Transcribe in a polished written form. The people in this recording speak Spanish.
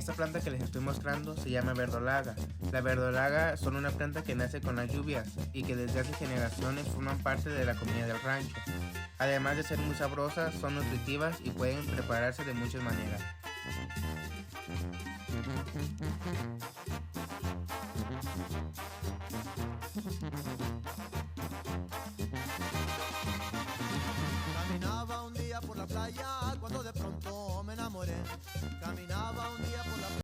Esta planta que les estoy mostrando se llama verdolaga. La verdolaga son una planta que nace con las lluvias y que desde hace generaciones forman parte de la comida del rancho. Además de ser muy sabrosas, son nutritivas y pueden prepararse de muchas maneras.